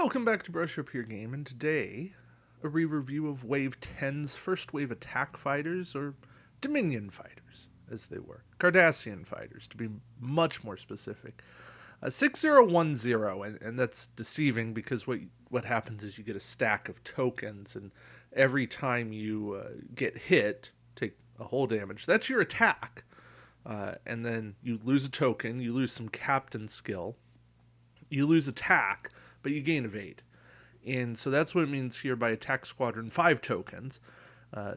Welcome back to Brush Up Your Game, and today, a re-review of Wave 10's first wave attack fighters, or Dominion fighters, as they were. Cardassian fighters, to be much more specific. 6010, and that's deceiving because what happens is you get a stack of tokens, and every time you get hit, take a whole damage, that's your attack. And then you lose a token, you lose some captain skill, you lose attack, but you gain evade. And so that's what it means here by attack squadron 5 tokens.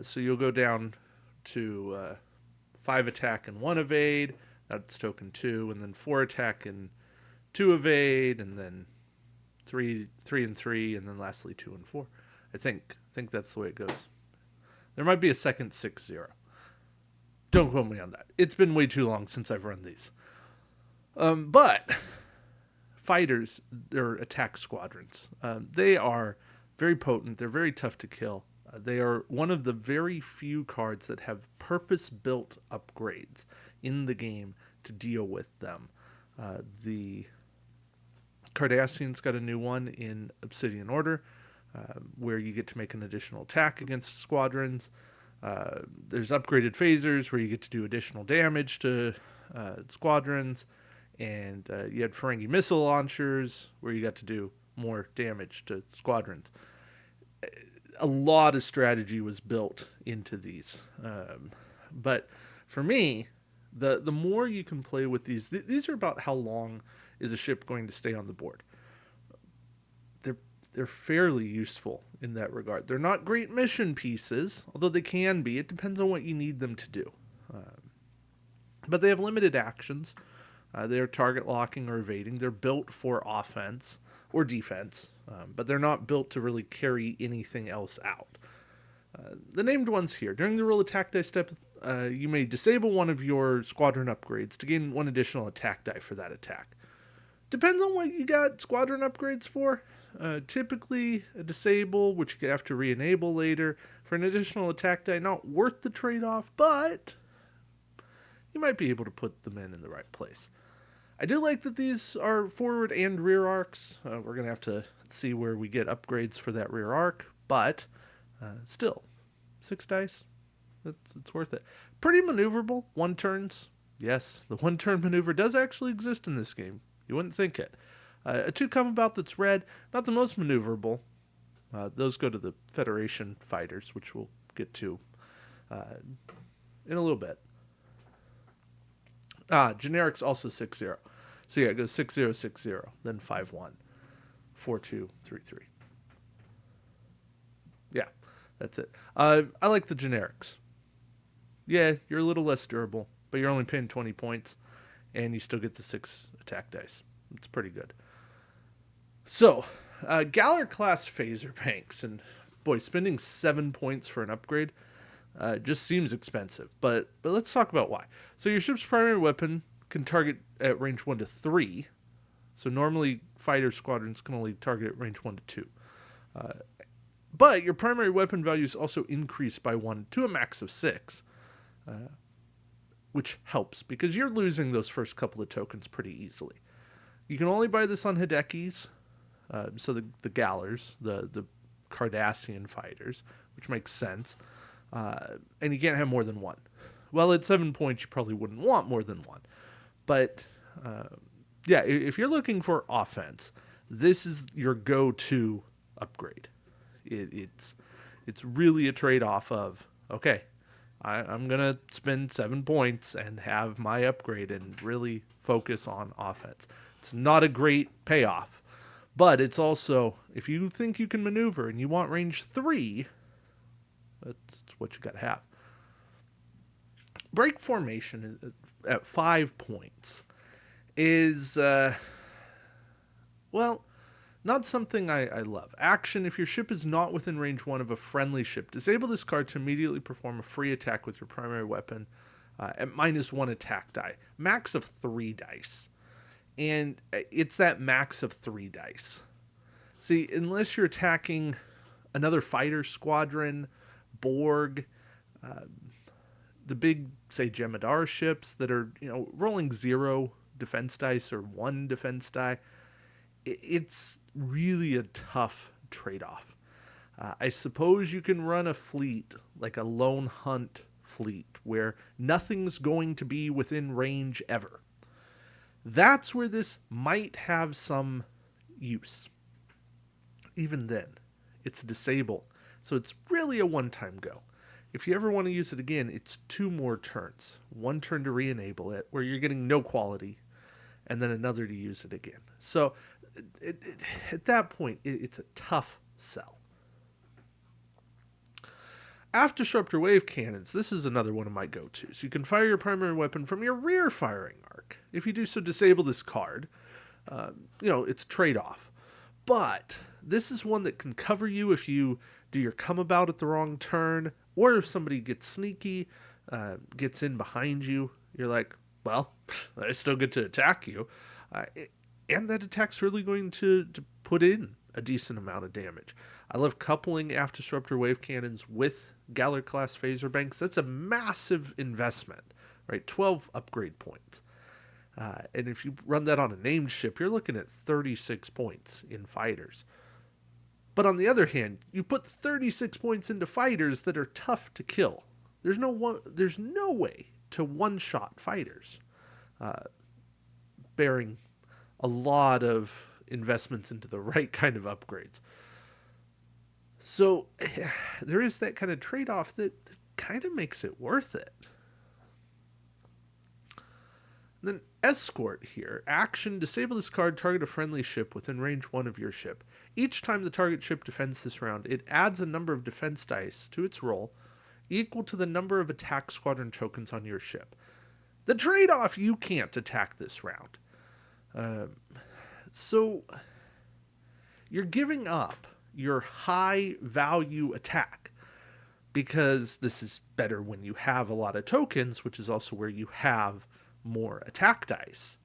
So you'll go down to 5 attack and 1 evade, that's token 2, and then 4 attack and 2 evade, and then 3 and 3, and then lastly 2 and 4. I think that's the way it goes. There might be a second 6-0. Don't quote me on that. It's been way too long since I've run these. But fighters, they're attack squadrons. They are very potent. They're very tough to kill. They are one of the very few cards that have purpose-built upgrades in the game to deal with them. The Cardassians got a new one in Obsidian Order, where you get to make an additional attack against squadrons. There's upgraded phasers where you get to do additional damage to squadrons. And you had Ferengi missile launchers where you got to do more damage to squadrons. A lot of strategy was built into these. But for me, the more you can play with these are about how long is a ship going to stay on the board. They're fairly useful in that regard. They're not great mission pieces, although they can be. It depends on what you need them to do. But they have limited actions. They're target locking or evading. They're built for offense or defense, but they're not built to really carry anything else out. The named ones here. During the roll attack die step, you may disable one of your squadron upgrades to gain one additional attack die for that attack. Depends on what you got squadron upgrades for. Typically, a disable, which you have to re-enable later, for an additional attack die. Not worth the trade-off, but you might be able to put them in the right place. I do like that these are forward and rear arcs. We're going to have to see where we get upgrades for that rear arc, but still, 6 dice, it's worth it. Pretty maneuverable, 1 turns. Yes, the 1 turn maneuver does actually exist in this game. You wouldn't think it. A 2 come about that's red, not the most maneuverable. Those go to the Federation fighters, which we'll get to in a little bit. Generics also 6-0. So yeah, it goes 6-0, 6-0, then 5-1, 4-2, 3-3. Yeah, that's it. I like the generics. Yeah, you're a little less durable, but you're only paying 20 points, and you still get the 6 attack dice. It's pretty good. So, Galler class phaser banks, and boy, spending 7 points for an upgrade just seems expensive, but let's talk about why. So your ship's primary weapon can target at range 1 to 3. So normally fighter squadrons can only target at range 1 to 2. But your primary weapon values also increase by 1 to a max of 6, which helps because you're losing those first couple of tokens pretty easily. You can only buy this on Hidekis, so the Gallers, the Cardassian fighters, which makes sense. And you can't have more than 1. Well, at 7 points, you probably wouldn't want more than 1. But, yeah, if you're looking for offense, this is your go-to upgrade. It's really a trade-off of, okay, I'm going to spend 7 points and have my upgrade and really focus on offense. It's not a great payoff, but it's also, if you think you can maneuver and you want range 3, that's what you got to have. Break formation at 5 points is, well, not something I love. Action, if your ship is not within range 1 of a friendly ship, disable this card to immediately perform a free attack with your primary weapon at -1 attack die. Max of 3 dice. And it's that max of 3 dice. See, unless you're attacking another fighter squadron, Borg, the big, say, Jemadar ships that are, rolling 0 defense dice or 1 defense die, it's really a tough trade-off. I suppose you can run a fleet, like a lone hunt fleet, where nothing's going to be within range ever. That's where this might have some use. Even then, it's disable, so it's really a one-time go. If you ever want to use it again, it's 2 more turns. 1 turn to re-enable it, where you're getting no quality, and then another to use it again. So at that point, it's a tough sell. After disruptor wave cannons, this is another one of my go-tos. You can fire your primary weapon from your rear firing arc. If you do so, disable this card. It's a trade-off. But this is one that can cover you if you do your come about at the wrong turn, or if somebody gets sneaky, gets in behind you. You're like, well, I still get to attack you. And that attack's really going to put in a decent amount of damage. I love coupling after disruptor wave cannons with Galler class phaser banks. That's a massive investment, right? 12 upgrade points. And if you run that on a named ship, you're looking at 36 points in fighters. But on the other hand, you put 36 points into fighters that are tough to kill. There's no way to one-shot fighters, bearing a lot of investments into the right kind of upgrades. So there is that kind of trade-off that kind of makes it worth it. And then escort here. Action, disable this card, target a friendly ship within range 1 of your ship. Each time the target ship defends this round, it adds a number of defense dice to its roll equal to the number of attack squadron tokens on your ship. The trade-off, you can't attack this round. So you're giving up your high value attack, because this is better when you have a lot of tokens, which is also where you have more attack dice.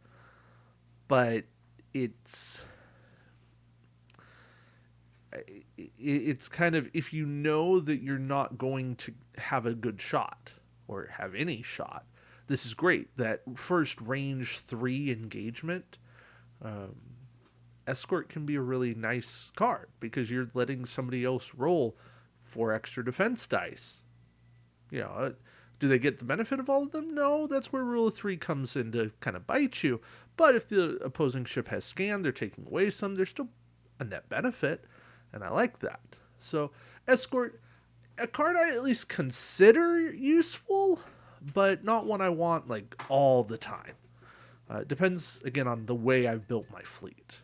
But it's kind of, if you know that you're not going to have a good shot or have any shot, this is great. That first range 3 engagement, escort can be a really nice card, because you're letting somebody else roll 4 extra defense dice. Do they get the benefit of all of them? No, that's where rule of 3 comes in to kind of bite you. But if the opposing ship has scan, they're taking away some, there's still a net benefit, and I like that. So escort, a card I at least consider useful, but not one I want like all the time. Depends, again, on the way I've built my fleet.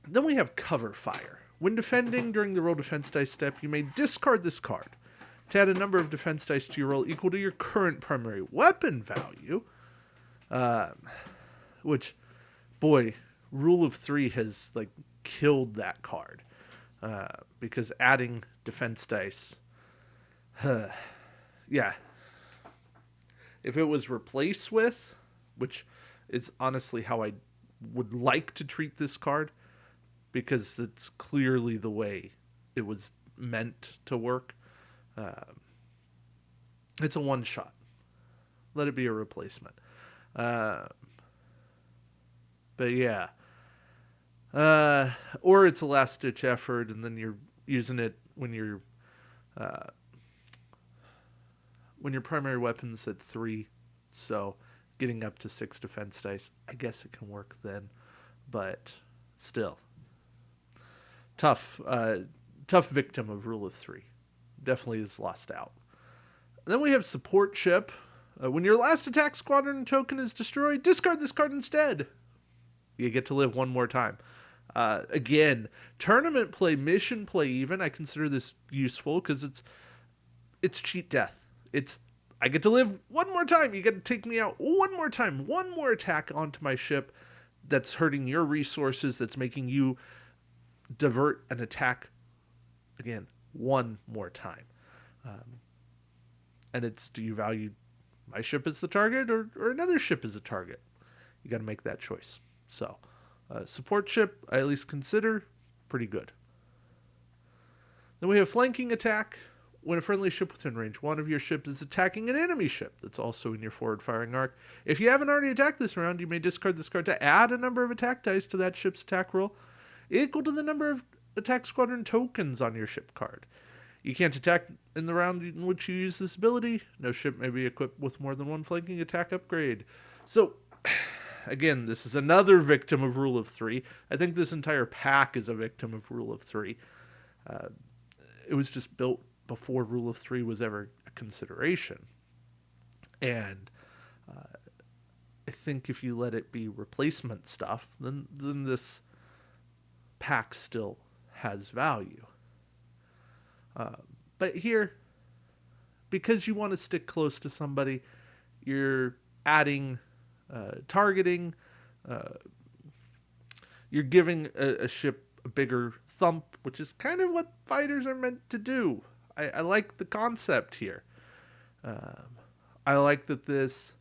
Then we have cover fire. When defending during the roll defense dice step, you may discard this card to add a number of defense dice to your roll equal to your current primary weapon value. Which, boy, rule of 3 has like killed that card. Because adding defense dice, yeah. If it was replaced with, which is honestly how I would like to treat this card, because it's clearly the way it was meant to work. It's a one-shot. Let it be a replacement. But yeah. Or it's a last-ditch effort, and then you're using it when your primary weapon's at 3, so getting up to 6 defense dice, I guess it can work then. But still, tough victim of rule of 3. Definitely is lost out. And then we have support ship. When your last attack squadron token is destroyed, discard this card instead. You get to live 1 more time. Again, tournament play, mission play even, I consider this useful, because it's cheat death. I get to live 1 more time. You get to take me out 1 more time. 1 more attack onto my ship that's hurting your resources, that's making you divert an attack, again, 1 more time. And it's, do you value my ship as the target or another ship as a target? You got to make that choice. So, support ship, I at least consider pretty good. Then we have flanking attack. when a friendly ship within range 1 of your ship is attacking an enemy ship that's also in your forward firing arc. If you haven't already attacked this round, you may discard this card to add a number of attack dice to that ship's attack roll equal to the number of attack squadron tokens on your ship card. You can't attack in the round in which you use this ability. No ship may be equipped with more than one flanking attack upgrade. So, again, this is another victim of Rule of 3. I think this entire pack is a victim of Rule of 3. It was just built before Rule of 3 was ever a consideration. And I think if you let it be replacement stuff, then this pack still has value. But here, because you want to stick close to somebody, you're adding targeting, you're giving a ship a bigger thump, which is kind of what fighters are meant to do. I like the concept here. I like that this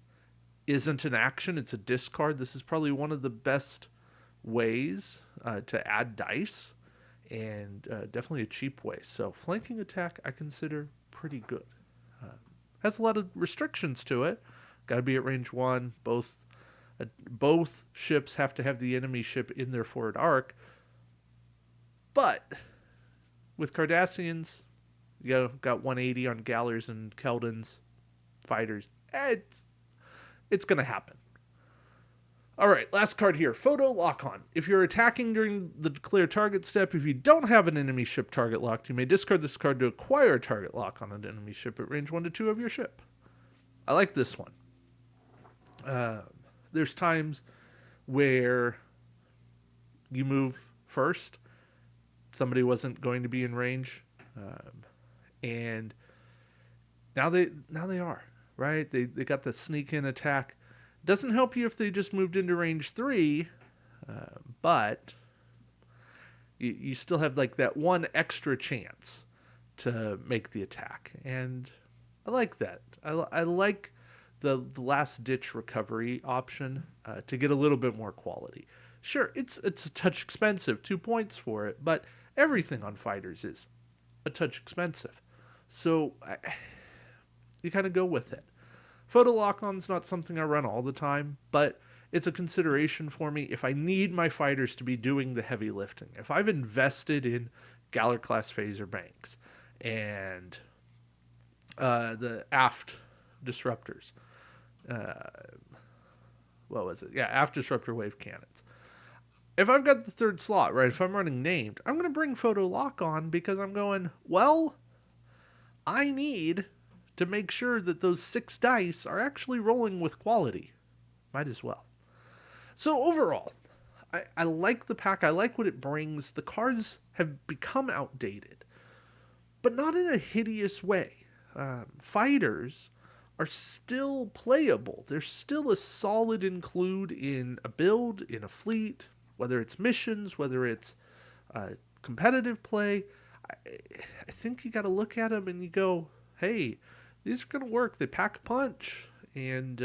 isn't an action, it's a discard. This is probably one of the best ways to add dice, and definitely a cheap way. So flanking attack I consider pretty good. Has a lot of restrictions to it. Got to be at range 1. Both ships have to have the enemy ship in their forward arc. But with Cardassians, you got 180 on Gallers and Keldons, fighters. It's going to happen. All right, last card here. Photo lock-on. If you're attacking during the declare target step, if you don't have an enemy ship target locked, you may discard this card to acquire a target lock on an enemy ship at range 1 to 2 of your ship. I like this one. There's times where you move first, somebody wasn't going to be in range, and now they are, right? They got the sneak in attack. Doesn't help you if they just moved into range 3, but you still have like that one extra chance to make the attack, and I like that. I like the last ditch recovery option to get a little bit more quality. Sure, it's a touch expensive, 2 points for it, but everything on fighters is a touch expensive, so you kind of go with it. Photo lock-on's not something I run all the time, but it's a consideration for me if I need my fighters to be doing the heavy lifting. If I've invested in Galler-class phaser banks and the aft disruptors, what was it? Yeah, aft disruptor wave cannons. If I've got the third slot, right, if I'm running named, I'm going to bring photo lock-on because I'm going, well, I need to make sure that those 6 dice are actually rolling with quality. Might as well. So overall, I like the pack. I like what it brings. The cards have become outdated, but not in a hideous way. Fighters are still playable. They're still a solid include in a build, in a fleet, whether it's missions, whether it's competitive play. I think you got to look at them and you go, hey, these are going to work. They pack a punch. And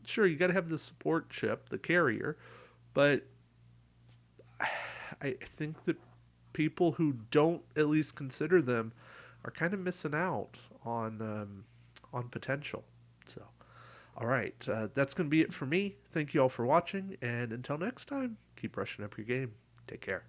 sure, you got to have the support ship, the carrier. But I think that people who don't at least consider them are kind of missing out on potential. So, all right. That's going to be it for me. Thank you all for watching. And until next time, keep brushing up your game. Take care.